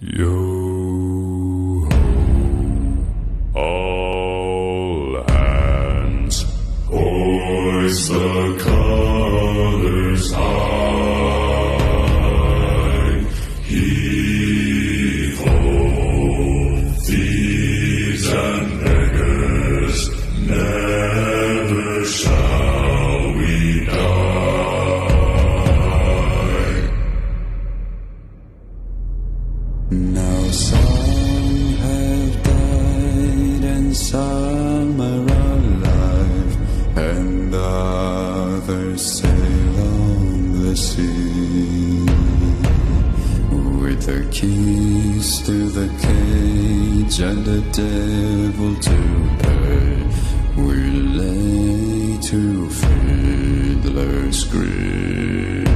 Yo ho, all hands, hoist the colors high. Heave ho, thieves and beggars, never shall we die. Now some have died and some are alive, and others sail on the sea. With the keys to the cage and the devil to pay, we lay to Fiddler's Grave.